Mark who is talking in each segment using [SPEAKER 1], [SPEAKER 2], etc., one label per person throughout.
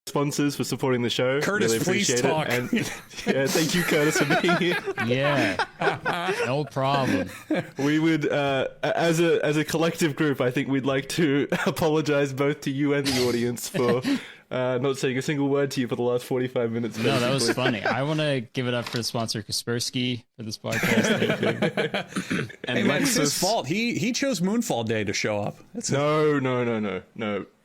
[SPEAKER 1] sponsors for supporting the show.
[SPEAKER 2] Curtis,
[SPEAKER 1] really appreciate
[SPEAKER 2] please talk.
[SPEAKER 1] it. And yeah, thank you, Curtis, for being here.
[SPEAKER 3] Yeah, no problem.
[SPEAKER 1] We would, as a collective group, I think we'd like to apologize both to you and the audience for not saying a single word to you for the last 45 minutes.
[SPEAKER 3] No, that was funny. I want to give it up for the sponsor Kaspersky for this podcast. Thank you.
[SPEAKER 2] And hey man, it's his fault. He chose Moonfall Day to show up.
[SPEAKER 1] No.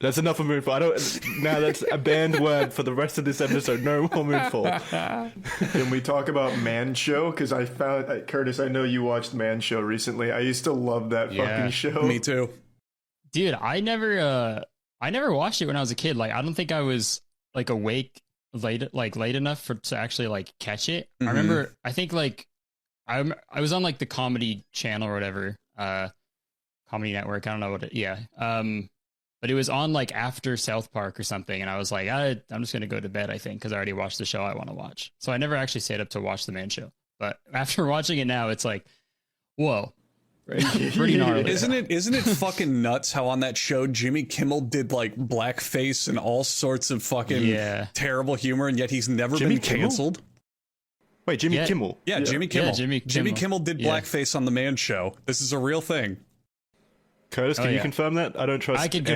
[SPEAKER 1] That's enough of Moonfall. Now that's a banned word for the rest of this episode. No more Moonfall.
[SPEAKER 4] Can we talk about Man Show? Because I found, Curtis, I know you watched Man Show recently. I used to love that fucking show.
[SPEAKER 2] Me too.
[SPEAKER 3] Dude, I never watched it when I was a kid. Like, I don't think I was like awake late enough to actually like catch it. I remember, I think like I was on like the comedy channel or whatever, Comedy Network. I don't know what it. Yeah. But it was on like after South Park or something, and I was like, I'm just gonna go to bed, I think, because I already watched the show I want to watch. So I never actually stayed up to watch the Man Show. But after watching it now, it's like, whoa. Pretty gnarly.
[SPEAKER 2] Isn't it fucking nuts how on that show Jimmy Kimmel did like blackface and all sorts of fucking terrible humor, and yet he's never been canceled?
[SPEAKER 1] Wait, Jimmy Kimmel?
[SPEAKER 2] Yeah, Jimmy Kimmel.
[SPEAKER 3] Yeah,
[SPEAKER 2] Jimmy Kimmel did blackface on the Man Show. This is a real thing.
[SPEAKER 1] Curtis, can you confirm that? I don't trust.
[SPEAKER 3] I can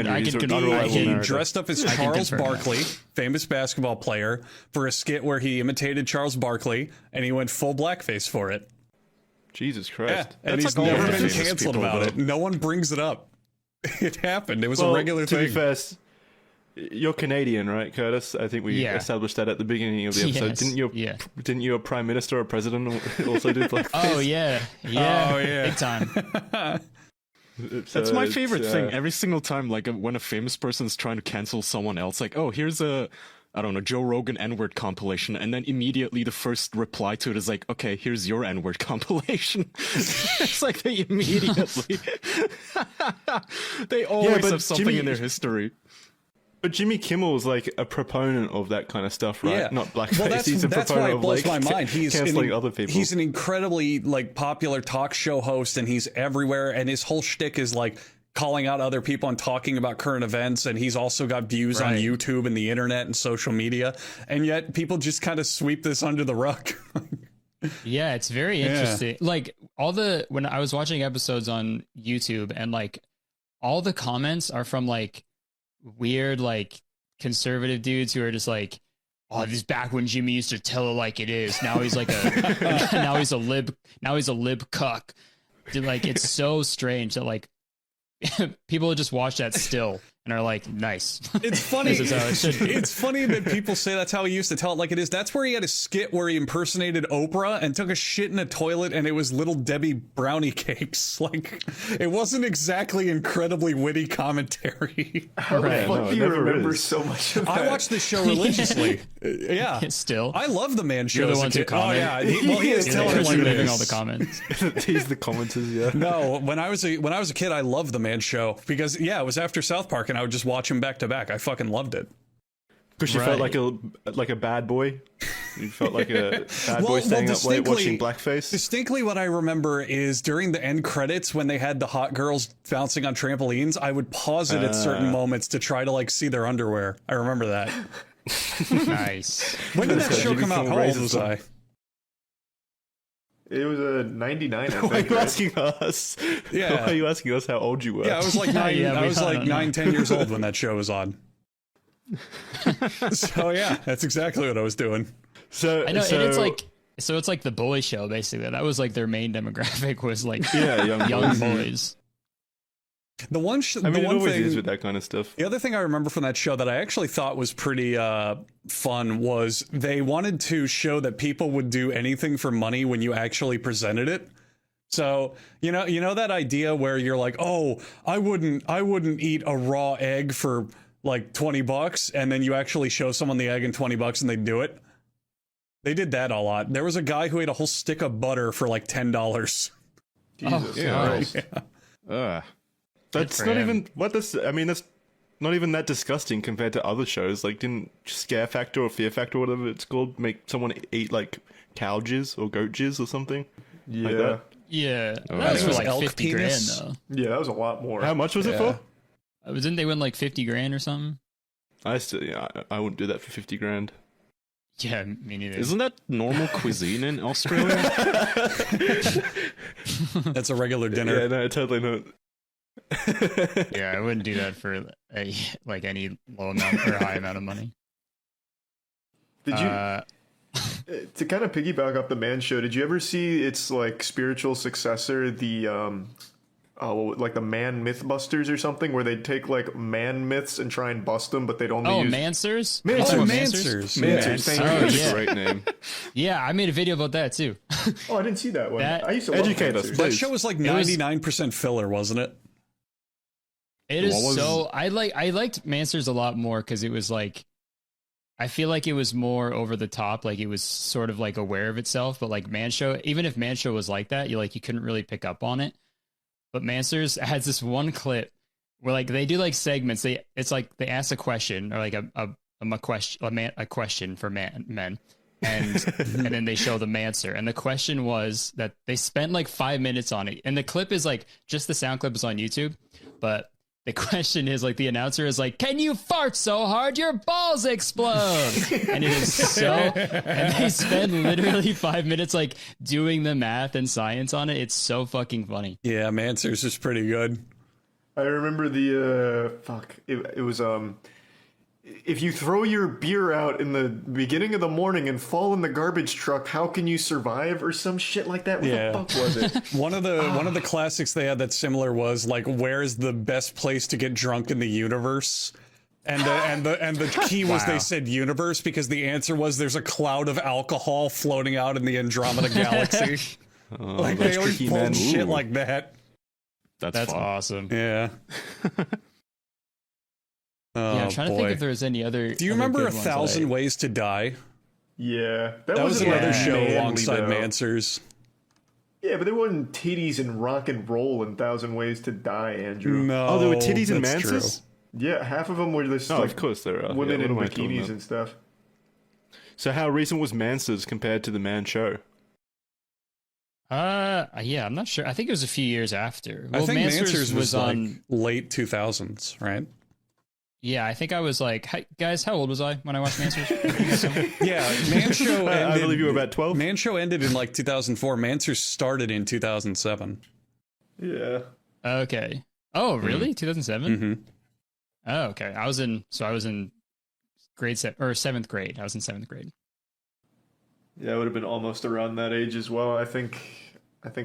[SPEAKER 2] He dressed up as Charles Barkley, famous basketball player, for a skit where he imitated Charles Barkley, and he went full blackface for it.
[SPEAKER 1] Jesus Christ.
[SPEAKER 2] Yeah, and he's never been canceled about it. No one brings it up. It happened. It was a regular thing.
[SPEAKER 1] To be fair, you're Canadian, right, Curtis? I think we established that at the beginning of the episode.
[SPEAKER 3] Yes.
[SPEAKER 1] Didn't your prime minister or president also do blackface?
[SPEAKER 3] Oh yeah, big time.
[SPEAKER 5] That's my favorite thing. Every single time, like when a famous person is trying to cancel someone else, like, oh, here's a, I don't know, Joe Rogan N-word compilation, and then immediately the first reply to it is like, okay, here's your N-word compilation. It's like they immediately, they always have something in their history.
[SPEAKER 1] But Jimmy Kimmel's like a proponent of that kind of stuff, right?
[SPEAKER 2] Yeah.
[SPEAKER 1] Not blackface.
[SPEAKER 2] Well, that's why it blows my mind. He's
[SPEAKER 1] canceling other people.
[SPEAKER 2] He's an incredibly like popular talk show host, and he's everywhere. And his whole shtick is like calling out other people and talking about current events. And he's also got views on YouTube and the internet and social media. And yet people just kind of sweep this under the rug.
[SPEAKER 3] Yeah, it's very interesting. Like when I was watching episodes on YouTube, and like all the comments are from like weird like conservative dudes who are just like, oh, this is back when Jimmy used to tell it like it is. Now he's like now he's a lib cuck. Dude, like it's so strange that like people just watch that still and are like, nice.
[SPEAKER 2] It's funny. This is how it should be. It's funny that people say that's how he used to tell it like it is. That's where he had a skit where he impersonated Oprah and took a shit in a toilet, and it was Little Debbie brownie cakes. Like, it wasn't exactly incredibly witty commentary.
[SPEAKER 4] How the fuck do you remember so much of that?
[SPEAKER 2] I watched this show religiously. Yeah.
[SPEAKER 3] Still.
[SPEAKER 2] I love the Man Show.
[SPEAKER 3] You're the ones who comment.
[SPEAKER 2] Oh, yeah. He is telling
[SPEAKER 3] like leaving all the comments.
[SPEAKER 1] He's the commenters, yeah.
[SPEAKER 2] No, when I was a kid, I loved the Man Show because, it was after South Park, and I would just watch him back to back. I fucking loved it.
[SPEAKER 1] Because you felt like a bad boy. You felt like a bad boy staying up late watching blackface.
[SPEAKER 2] Distinctly, what I remember is during the end credits when they had the hot girls bouncing on trampolines, I would pause it at certain moments to try to like see their underwear. I remember that.
[SPEAKER 3] Nice.
[SPEAKER 2] When did that show come out? How old was I?
[SPEAKER 4] It was a 99, I think.
[SPEAKER 1] Why are you asking us?
[SPEAKER 2] Yeah.
[SPEAKER 1] Why are you asking us how old you were?
[SPEAKER 2] Yeah, I was like 9-10 years old when that show was on. So yeah, that's exactly what I was doing.
[SPEAKER 1] So
[SPEAKER 3] I know, and it's like the boy show basically. That was like their main demographic was like young boys.
[SPEAKER 2] The one
[SPEAKER 1] it always is with that kind of stuff.
[SPEAKER 2] The other thing I remember from that show that I actually thought was pretty fun was they wanted to show that people would do anything for money when you actually presented it. So, you know that idea where you're like, oh, I wouldn't eat a raw egg for like $20, and then you actually show someone the egg and $20 and they do it. They did that a lot. There was a guy who ate a whole stick of butter for like $10.
[SPEAKER 4] Jesus.
[SPEAKER 1] Yeah. That's not even that's not even that disgusting compared to other shows. Like, didn't Scare Factor or Fear Factor, whatever it's called, make someone eat like cow jizz or goat jizz or something?
[SPEAKER 4] Yeah.
[SPEAKER 1] Like that?
[SPEAKER 3] Yeah. That was for like
[SPEAKER 2] elk
[SPEAKER 3] 50
[SPEAKER 2] penis.
[SPEAKER 3] grand though.
[SPEAKER 4] Yeah, that was a lot more.
[SPEAKER 1] How much was it for?
[SPEAKER 3] Didn't they win like 50 grand or something?
[SPEAKER 1] I wouldn't do that for 50 grand.
[SPEAKER 3] Yeah, me neither.
[SPEAKER 5] Isn't that normal cuisine in Australia?
[SPEAKER 2] That's a regular dinner.
[SPEAKER 1] Yeah, no, totally not.
[SPEAKER 3] Yeah, I wouldn't do that for any low amount or high amount of money.
[SPEAKER 4] Did you to kind of piggyback up the Man Show? Did you ever see its like spiritual successor, the like the Man Mythbusters or something, where they'd take like man myths and try and bust them, but they'd only use
[SPEAKER 3] Manswers?
[SPEAKER 2] Manswers.
[SPEAKER 4] Manswers. Thank you.
[SPEAKER 3] Oh, yeah.
[SPEAKER 1] Great name.
[SPEAKER 3] Yeah, I made a video about that too.
[SPEAKER 4] Oh, I didn't see that one.
[SPEAKER 3] That-
[SPEAKER 4] I used to love
[SPEAKER 1] Educate us,
[SPEAKER 4] Manswers.
[SPEAKER 2] That
[SPEAKER 1] please.
[SPEAKER 2] show was like 99% filler, wasn't it?
[SPEAKER 3] It is so. I liked Manswers a lot more because it was like, I feel like it was more over the top. Like it was sort of like aware of itself, but like Man Show, even if Man Show was like that, you couldn't really pick up on it. But Manswers has this one clip where like they do like segments. It's like they ask a question or like a question for men, and and then they show the answer. And the question was that they spent like 5 minutes on it, and the clip is like just the sound clip is on YouTube, but the question is like the announcer is like, "Can you fart so hard your balls explode?" And it is so. And they spend literally 5 minutes like doing the math and science on it. It's so fucking funny.
[SPEAKER 2] Yeah, Manswers is pretty good.
[SPEAKER 4] I remember the it was if you throw your beer out in the beginning of the morning and fall in the garbage truck, how can you survive or some shit like that? What
[SPEAKER 2] Yeah.
[SPEAKER 4] the fuck was it?
[SPEAKER 2] One of the classics they had that's similar was like, where's the best place to get drunk in the universe? And the key was they said universe because the answer was there's a cloud of alcohol floating out in the Andromeda galaxy. Like they always
[SPEAKER 1] tricky,
[SPEAKER 2] pulled
[SPEAKER 1] man.
[SPEAKER 2] shit
[SPEAKER 1] Ooh.
[SPEAKER 2] like that.
[SPEAKER 3] That's
[SPEAKER 5] fun.
[SPEAKER 3] awesome.
[SPEAKER 2] Yeah.
[SPEAKER 3] Yeah, I'm trying to think if there's any other.
[SPEAKER 2] Do you
[SPEAKER 3] other
[SPEAKER 2] remember
[SPEAKER 3] good
[SPEAKER 2] A
[SPEAKER 3] ones
[SPEAKER 2] Thousand
[SPEAKER 3] that
[SPEAKER 2] Ways to Die?
[SPEAKER 4] Yeah,
[SPEAKER 2] That was
[SPEAKER 4] wasn't,
[SPEAKER 2] another
[SPEAKER 4] like,
[SPEAKER 2] show
[SPEAKER 4] manly,
[SPEAKER 2] alongside
[SPEAKER 4] though.
[SPEAKER 2] Manswers.
[SPEAKER 4] Yeah, but there wasn't titties and rock and roll in Thousand Ways to Die, Andrew.
[SPEAKER 2] No,
[SPEAKER 1] Oh, there were titties and
[SPEAKER 2] that's true.
[SPEAKER 1] Manswers?
[SPEAKER 4] Yeah, half of them were just
[SPEAKER 1] Oh,
[SPEAKER 4] like
[SPEAKER 1] of course there are.
[SPEAKER 4] women
[SPEAKER 1] Yeah,
[SPEAKER 4] in
[SPEAKER 1] what am I talking
[SPEAKER 4] bikinis
[SPEAKER 1] about?
[SPEAKER 4] and stuff.
[SPEAKER 1] So how recent was Manswers compared to the Man Show?
[SPEAKER 3] Yeah, I'm not sure. I think it was a few years after.
[SPEAKER 2] I think
[SPEAKER 3] Manswers
[SPEAKER 2] Manswers was
[SPEAKER 3] on.
[SPEAKER 2] like late 2000s, right?
[SPEAKER 3] Yeah, I think I was like, hey, guys, how old was I when I watched Manswers?
[SPEAKER 2] Yeah, Man Show ended.
[SPEAKER 1] I believe you were about 12.
[SPEAKER 2] Man Show ended in like 2004. Manswers started in 2007.
[SPEAKER 4] Yeah.
[SPEAKER 3] Okay. Oh, really? 2007?
[SPEAKER 2] Mm-hmm.
[SPEAKER 3] Oh, okay. I was in grade 7th grade. I was in 7th grade.
[SPEAKER 4] Yeah, I would have been almost around that age as well. I think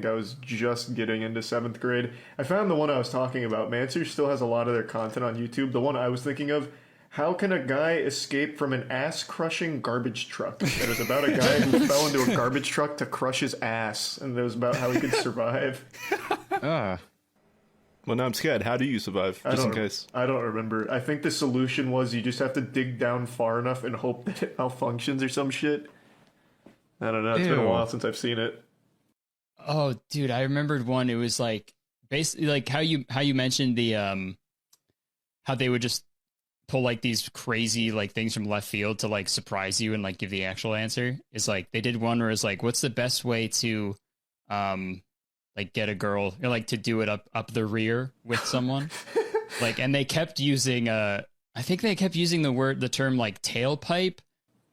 [SPEAKER 4] I was just getting into 7th grade. I found the one I was talking about. Manswers still has a lot of their content on YouTube. The one I was thinking of, how can a guy escape from an ass-crushing garbage truck? It was about a guy who fell into a garbage truck to crush his ass, and it was about how he could survive.
[SPEAKER 1] Well, now I'm scared. How do you survive? Just in case.
[SPEAKER 4] I don't remember. I think the solution was you just have to dig down far enough and hope that it malfunctions or some shit. I don't know. It's been a
[SPEAKER 1] Ew.
[SPEAKER 4] while since I've seen it.
[SPEAKER 3] Oh, dude, I remembered one. It was like basically like how you mentioned the how they would just pull like these crazy like things from left field to like surprise you and like give the actual answer. It's like they did one where it's like, what's the best way to like get a girl or like to do it up the rear with someone? Like, and they kept using I think they kept using the term like tailpipe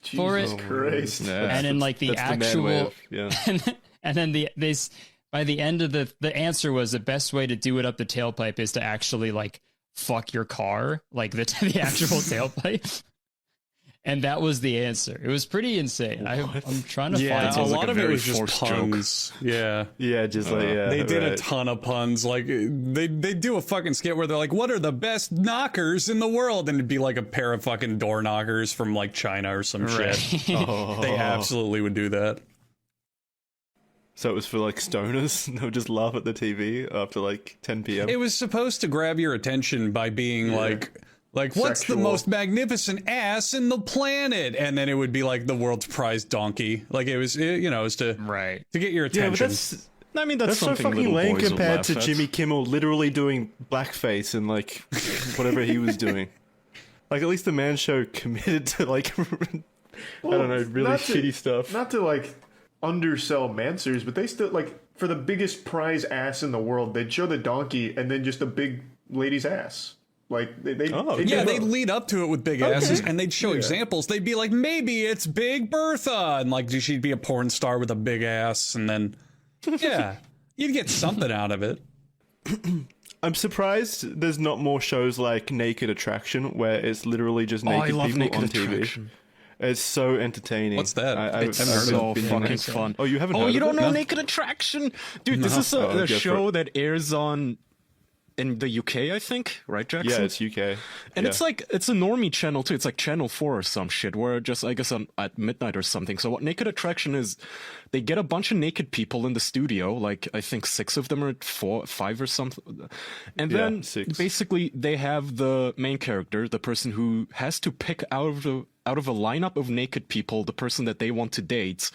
[SPEAKER 3] for it.
[SPEAKER 4] Jesus Christ.
[SPEAKER 1] Yeah,
[SPEAKER 3] And then, like, the
[SPEAKER 1] that's man way
[SPEAKER 3] actual-
[SPEAKER 1] of- yeah.
[SPEAKER 3] and then by the end of the answer was the best way to do it up the tailpipe is to actually like fuck your car, like the actual tailpipe. And that was the answer. It was pretty insane. I'm trying to
[SPEAKER 2] Yeah,
[SPEAKER 3] find
[SPEAKER 2] a
[SPEAKER 3] it.
[SPEAKER 2] lot of it
[SPEAKER 5] very
[SPEAKER 2] was just
[SPEAKER 5] forced joke.
[SPEAKER 2] puns. Yeah.
[SPEAKER 1] Yeah, just like yeah.
[SPEAKER 2] They did a
[SPEAKER 1] right.
[SPEAKER 2] ton of puns. Like they do a fucking skit where they're like, "What are the best knockers in the world?" And it'd be like a pair of fucking door knockers from like China or some shit.
[SPEAKER 1] Oh.
[SPEAKER 2] They absolutely would do that.
[SPEAKER 1] So it was for like stoners. They would just laugh at the TV after like 10 p.m.
[SPEAKER 2] It was supposed to grab your attention by being like what's the
[SPEAKER 4] Sexual.
[SPEAKER 2] most magnificent ass in the planet? And then it would be like the world's prize donkey. Like it was to
[SPEAKER 3] Right.
[SPEAKER 2] to get your
[SPEAKER 1] Yeah,
[SPEAKER 2] attention.
[SPEAKER 1] but that's
[SPEAKER 5] I mean, that's
[SPEAKER 1] so
[SPEAKER 5] something
[SPEAKER 1] fucking
[SPEAKER 5] little
[SPEAKER 1] lame
[SPEAKER 5] boys will
[SPEAKER 1] compared
[SPEAKER 5] laugh
[SPEAKER 1] to
[SPEAKER 5] at.
[SPEAKER 1] Jimmy Kimmel literally doing blackface and like whatever he was doing. Like at least the Man Show committed to like I don't know, really
[SPEAKER 4] not to-
[SPEAKER 1] shitty stuff.
[SPEAKER 4] Not to like undersell Manswers, but they still like for the biggest prize ass in the world, they'd show the donkey and then just a big lady's ass. Like they
[SPEAKER 2] Yeah, they'd lead up to it with big asses, and they'd show examples. They'd be like, maybe it's Big Bertha, and like she'd be a porn star with a big ass, and then yeah, you'd get something out of it.
[SPEAKER 1] I'm surprised there's not more shows like Naked Attraction, where it's literally just naked people on TV. It's so entertaining.
[SPEAKER 5] What's that?
[SPEAKER 2] It's
[SPEAKER 5] so fucking fun.
[SPEAKER 1] Oh, you haven't heard
[SPEAKER 5] Oh, you
[SPEAKER 1] of
[SPEAKER 5] don't
[SPEAKER 1] it?
[SPEAKER 5] know
[SPEAKER 1] No?
[SPEAKER 5] Naked Attraction? Dude, this is a show that airs on... in the UK, I think, right, Jackson?
[SPEAKER 1] Yeah, it's UK.
[SPEAKER 5] And it's like, it's a normie channel too. It's like Channel 4 or some shit, where just, I guess, at midnight or something. So what Naked Attraction is, they get a bunch of naked people in the studio, like, I think 6 of them, or 5 or something. And then,
[SPEAKER 1] 6.
[SPEAKER 5] basically, they have the main character, the person who has to pick out of a lineup of naked people, the person that they want to date.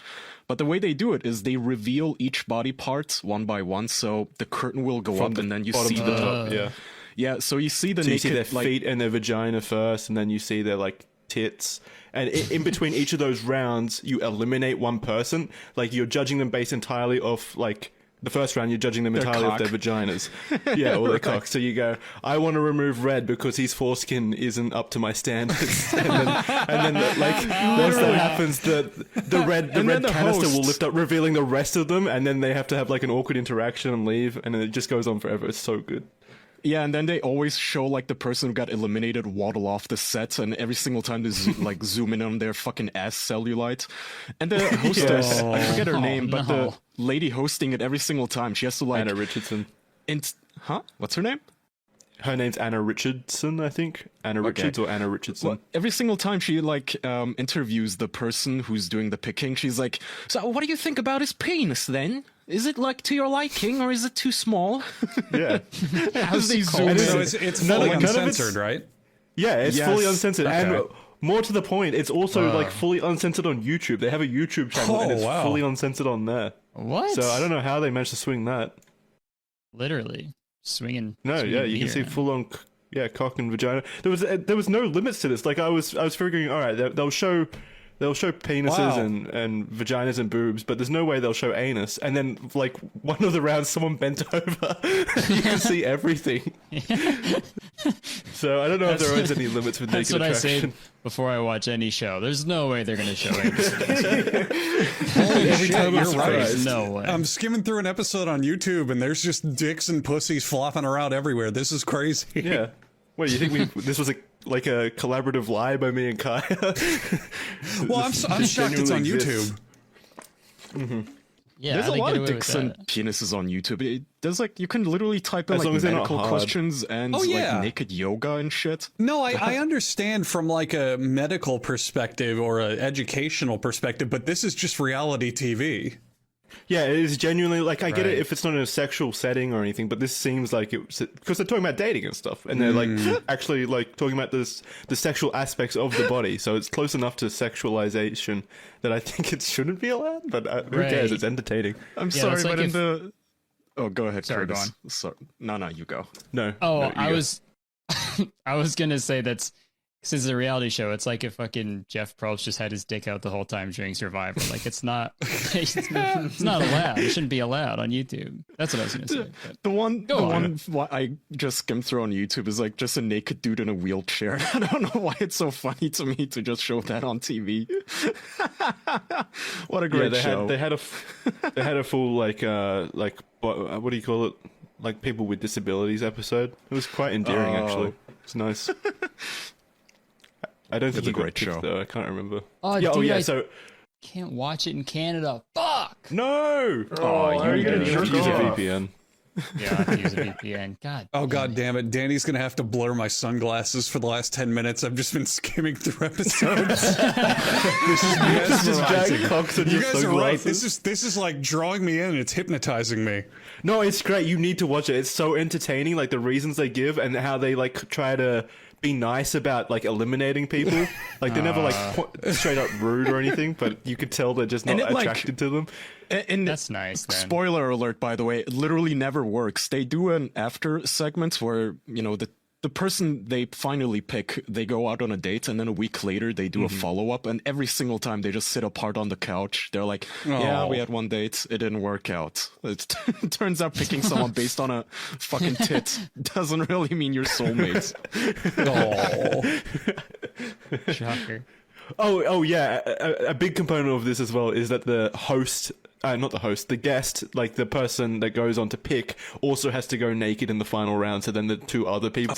[SPEAKER 5] But the way they do it is they reveal each body part one by one, so the curtain will go up, and then you see the top. Yeah, so you see the
[SPEAKER 1] So you
[SPEAKER 5] naked,
[SPEAKER 1] see their feet and their vagina first, and then you see their like tits. And in between each of those rounds, you eliminate one person. Like you're judging them based entirely off like the first round. You're judging them entirely off their vaginas, yeah, or their cock. So you go, I want to remove Red because his foreskin isn't up to my standards. and then like once that happens, the red canister will lift up, revealing the rest of them, and then they have to have like an awkward interaction and leave, and then it just goes on forever. It's so good.
[SPEAKER 5] Yeah, and then they always show like the person who got eliminated waddle off the set, and every single time they like zoom in on their fucking ass cellulite. And the hostess, I forget her name, but the lady hosting it every single time, she has to like
[SPEAKER 1] Anna Richardson.
[SPEAKER 5] What's her name?
[SPEAKER 1] Her name's Anna Richardson, I think. Anna Richards or Anna Richardson.
[SPEAKER 5] Well, every single time she like interviews the person who's doing the picking, she's like, "So, what do you think about his penis then? Is it like to your liking, or is it too small?"
[SPEAKER 1] Yeah.
[SPEAKER 5] As they zoom in.
[SPEAKER 2] So it's fully uncensored, right?
[SPEAKER 1] Yeah, it's fully uncensored.
[SPEAKER 2] Okay.
[SPEAKER 1] And more to the point, it's also like fully uncensored on YouTube. They have a YouTube channel and it's fully uncensored on there.
[SPEAKER 3] What?
[SPEAKER 1] So I don't know how they managed to swing that.
[SPEAKER 3] Literally swinging.
[SPEAKER 1] No,
[SPEAKER 3] swinging
[SPEAKER 1] yeah, you can see
[SPEAKER 3] meter.
[SPEAKER 1] full on cock and vagina. There was no limits to this. Like I was figuring, all right, they'll show penises and vaginas and boobs, but there's no way they'll show anus. And then like one of the rounds, someone bent over, you can see everything. So I don't know if there is any limits with
[SPEAKER 3] That's
[SPEAKER 1] Naked
[SPEAKER 3] what
[SPEAKER 1] Attraction.
[SPEAKER 3] I say before I watch any show. There's no way they're going to show anus.
[SPEAKER 2] Holy shit, you're right.
[SPEAKER 3] There's no way.
[SPEAKER 2] I'm skimming through an episode on YouTube, and there's just dicks and pussies flopping around everywhere. This is crazy.
[SPEAKER 1] Yeah. What, you think this was a collaborative lie by me and Kaya?
[SPEAKER 2] Well, I'm shocked it's on YouTube.
[SPEAKER 3] Yeah,
[SPEAKER 5] There's
[SPEAKER 3] how
[SPEAKER 5] a
[SPEAKER 3] they
[SPEAKER 5] lot
[SPEAKER 3] get
[SPEAKER 5] of
[SPEAKER 3] away with
[SPEAKER 5] dicks and
[SPEAKER 3] that?
[SPEAKER 5] penises on YouTube. There's like, you can literally type in
[SPEAKER 1] As long
[SPEAKER 5] like
[SPEAKER 1] as they're not
[SPEAKER 5] medical
[SPEAKER 1] hard.
[SPEAKER 5] questions and like naked yoga and shit.
[SPEAKER 2] No, I understand from like a medical perspective or an educational perspective, but this is just reality TV.
[SPEAKER 1] Yeah, it is genuinely like I get it if it's not in a sexual setting or anything, but this seems like it because they're talking about dating and stuff, and they're like actually like talking about the sexual aspects of the body, so it's close enough to sexualization that I think it shouldn't be allowed. But who cares? It's entertaining.
[SPEAKER 5] I'm
[SPEAKER 3] Yeah,
[SPEAKER 5] sorry,
[SPEAKER 3] it's like
[SPEAKER 5] but in
[SPEAKER 3] if-
[SPEAKER 5] the go ahead,
[SPEAKER 3] Sorry,
[SPEAKER 5] Curtis.
[SPEAKER 3] go
[SPEAKER 5] Sorry. No, you go.
[SPEAKER 1] No.
[SPEAKER 3] Oh,
[SPEAKER 1] no, you
[SPEAKER 3] I
[SPEAKER 1] go.
[SPEAKER 3] was I was going to say that's since it's a reality show, it's like if fucking Jeff Probst just had his dick out the whole time during Survivor. Like it's not not allowed. It shouldn't be allowed on YouTube. That's what I was going to say. But
[SPEAKER 5] The one
[SPEAKER 3] on.
[SPEAKER 5] what I just skimmed through on YouTube is like just a naked dude in a wheelchair. I don't know why it's so funny to me to just show that on TV. What a great show.
[SPEAKER 1] They had a full like what do you call it? Like people with disabilities episode. It was quite endearing actually. It's nice. I don't think
[SPEAKER 5] a
[SPEAKER 1] it's a
[SPEAKER 5] great
[SPEAKER 1] great
[SPEAKER 5] show.
[SPEAKER 1] though. I can't remember.
[SPEAKER 3] Oh,
[SPEAKER 1] yeah,
[SPEAKER 3] dude, I
[SPEAKER 1] so
[SPEAKER 3] can't watch it in Canada. Fuck.
[SPEAKER 1] no.
[SPEAKER 4] are you gonna jerk
[SPEAKER 1] use a
[SPEAKER 4] off?
[SPEAKER 1] VPN?
[SPEAKER 3] Yeah, I have to use a VPN. God.
[SPEAKER 2] Oh god damn it. Danny's gonna have to blur my sunglasses for the last 10 minutes. I've just been skimming through episodes. This is mesmerizing.
[SPEAKER 1] Jack Cox and
[SPEAKER 2] You
[SPEAKER 1] your
[SPEAKER 2] guys are right.
[SPEAKER 1] sunglasses.
[SPEAKER 2] This is like drawing me in. It's hypnotizing me.
[SPEAKER 1] No, it's great. You need to watch it. It's so entertaining. Like the reasons they give and how they like try to be nice about like eliminating people. Like they're never like straight up rude or anything, but you could tell they're just not
[SPEAKER 5] And it, like,
[SPEAKER 1] attracted to them.
[SPEAKER 5] And
[SPEAKER 3] That's nice, then.
[SPEAKER 5] spoiler alert, by the way, it literally never works. They do an after segment where, you know, the the person they finally pick, they go out on a date, and then a week later they do a follow-up, and every single time they just sit apart on the couch. They're like, yeah, we had one date, it didn't work out. It turns out picking someone based on a fucking tit doesn't really mean you're soulmates.
[SPEAKER 3] Shocker.
[SPEAKER 1] Oh yeah. A big component of this as well is that the host, not the host, the guest, like the person that goes on to pick, also has to go naked in the final round. So then the two other people